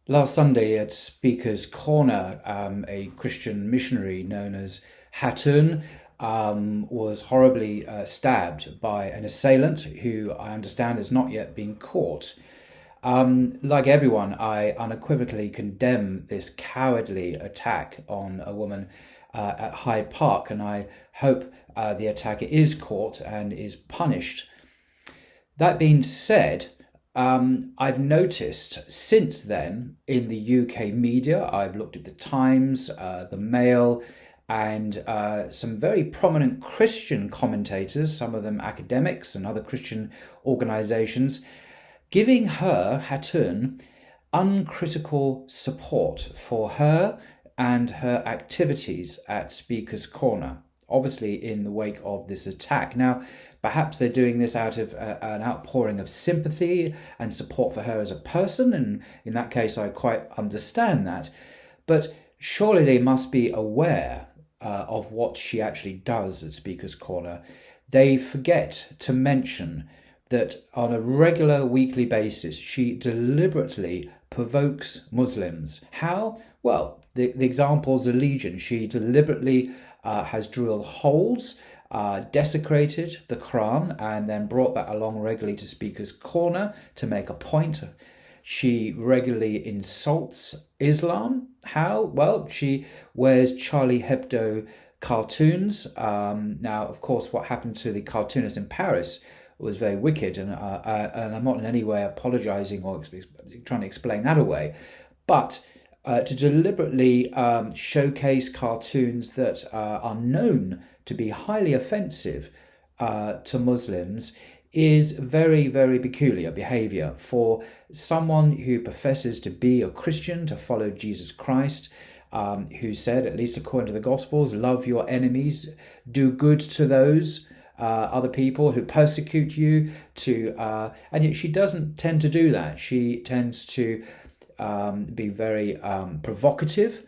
Last Sunday at Speaker's Corner, a Christian missionary known as Hatun was horribly stabbed by an assailant who I understand has not yet been caught. Like everyone, I unequivocally condemn this cowardly attack on a woman at Hyde Park, and I hope the attacker is caught and is punished. That being said, I've noticed since then in the UK media, I've looked at the Times, the Mail, and some very prominent Christian commentators, some of them academics and other Christian organizations, giving her, Hatun, uncritical support for her and her activities at Speaker's Corner, obviously in the wake of this attack. Now, perhaps they're doing this out of an outpouring of sympathy and support for her as a person, and in that case, I quite understand that. But surely they must be aware of what she actually does at Speaker's Corner. They forget to mention that on a regular weekly basis, she deliberately provokes Muslims. How? Well, the examples are legion. She deliberately has drilled holes, desecrated the Quran, and then brought that along regularly to Speaker's Corner to make a point. She regularly insults Islam. How? Well, she wears Charlie Hebdo cartoons. Now, of course, what happened to the cartoonist in Paris was very wicked, and I'm not in any way apologising or trying to explain that away. But to deliberately showcase cartoons that are known to be highly offensive to Muslims is very, very peculiar behaviour for someone who professes to be a Christian, to follow Jesus Christ, who said, at least according to the Gospels, love your enemies, do good to those other people who persecute you, and yet she doesn't tend to do that. She tends to be very provocative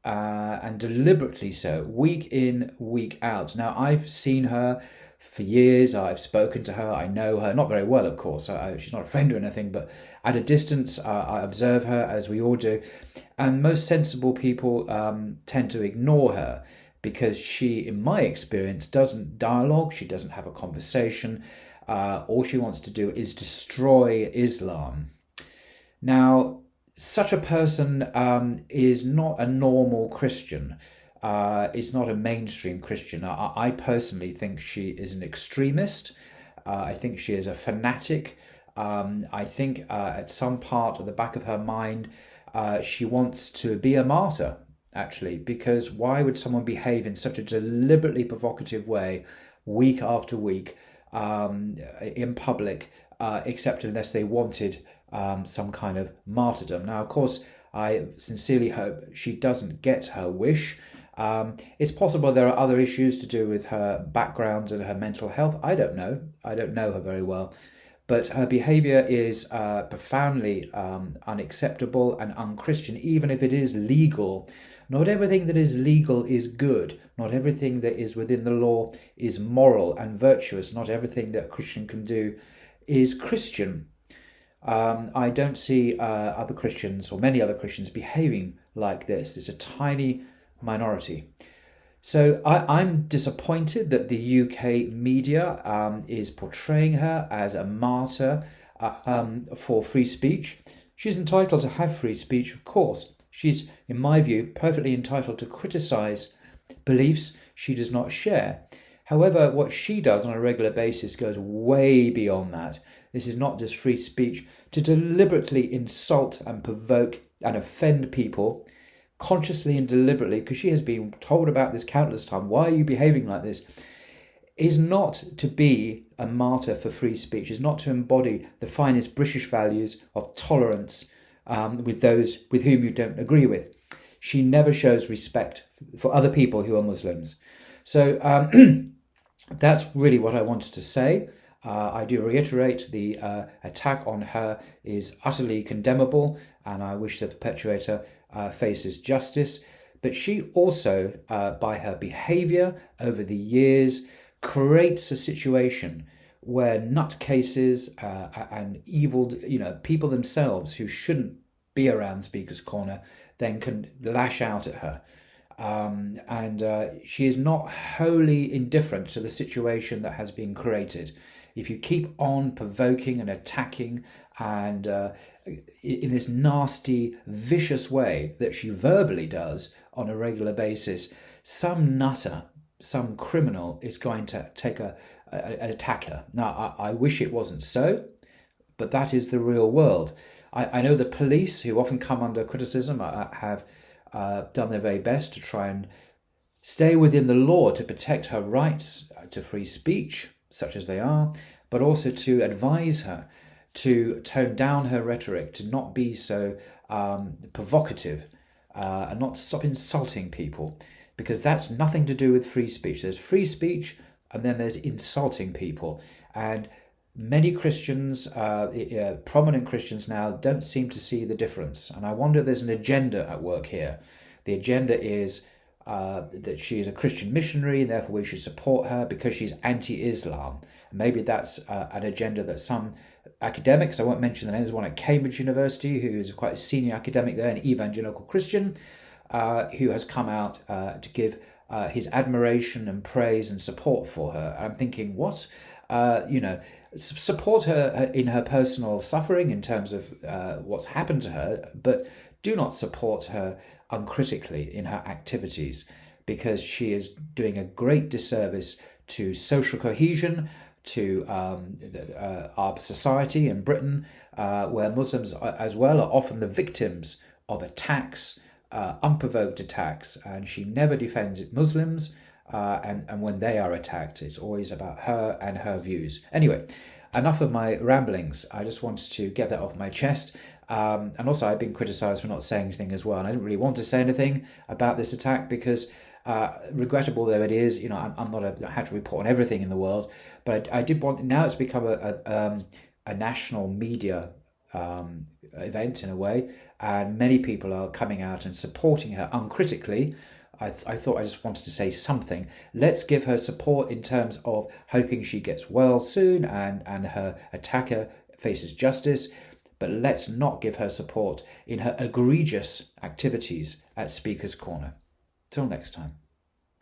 and deliberately so, week in, week out. Now, I've seen her for years. I've spoken to her. I know her, not very well, of course. She's not a friend or anything, but at a distance, I observe her, as we all do. And most sensible people tend to ignore her because she, in my experience, doesn't dialogue. She doesn't have a conversation. All she wants to do is destroy Islam. Now, such a person is not a normal Christian, is not a mainstream Christian. I personally think she is an extremist. I think she is a fanatic. I think at some part of the back of her mind, she wants to be a martyr, actually, because why would someone behave in such a deliberately provocative way week after week in public, except unless they wanted some kind of martyrdom. Now, of course, I sincerely hope she doesn't get her wish. It's possible there are other issues to do with her background and her mental health. I don't know. I don't know her very well. But her behaviour is profoundly unacceptable and unchristian, even if it is legal. Not everything that is legal is good. Not everything that is within the law is moral and virtuous. Not everything that a Christian can do is Christian. I don't see other Christians or many other Christians behaving like this. It's a tiny minority. So I'm disappointed that the UK media is portraying her as a martyr for free speech. She's entitled to have free speech, of course. She's, in my view, perfectly entitled to criticise beliefs she does not share. However, what she does on a regular basis goes way beyond that. This is not just free speech. To deliberately insult and provoke and offend people, consciously and deliberately, because she has been told about this countless times, why are you behaving like this, is not to be a martyr for free speech, is not to embody the finest British values of tolerance with those with whom you don't agree with. She never shows respect for other people who are Muslims. So that's really what I wanted to say. I do reiterate the attack on her is utterly condemnable, and I wish the perpetrator faces justice. But she also, by her behaviour over the years, creates a situation where nutcases and evil, people themselves who shouldn't be around Speaker's Corner then can lash out at her. She is not wholly indifferent to the situation that has been created. If you keep on provoking and attacking and in this nasty, vicious way that she verbally does on a regular basis, some nutter, some criminal is going to take an attack her. Now, I wish it wasn't so, but that is the real world. I know the police, who often come under criticism, have done their very best to try and stay within the law to protect her rights to free speech, such as they are, but also to advise her to tone down her rhetoric, to not be so provocative, and not to stop insulting people, because that's nothing to do with free speech. There's free speech, and then there's insulting people. And many Christians, prominent Christians now, don't seem to see the difference. And I wonder if there's an agenda at work here. The agenda is that she is a Christian missionary, and therefore we should support her because she's anti-Islam. Maybe that's an agenda that some academics, I won't mention the name, there's one at Cambridge University who is quite a senior academic there, an evangelical Christian, who has come out to give his admiration and praise and support for her. I'm thinking, what? Support her in her personal suffering in terms of what's happened to her, but do not support her uncritically in her activities, because she is doing a great disservice to social cohesion, to our society in Britain, where Muslims as well are often the victims of attacks, unprovoked attacks, and she never defends Muslims. And when they are attacked, it's always about her and her views. Anyway, enough of my ramblings. I just wanted to get that off my chest. And also, I've been criticised for not saying anything as well. And I didn't really want to say anything about this attack because, regrettable though it is, I'm not I had to report on everything in the world. But I did want. Now it's become a national media event in a way, and many people are coming out and supporting her uncritically. I thought I just wanted to say something. Let's give her support in terms of hoping she gets well soon and her attacker faces justice, but let's not give her support in her egregious activities at Speaker's Corner. Till next time.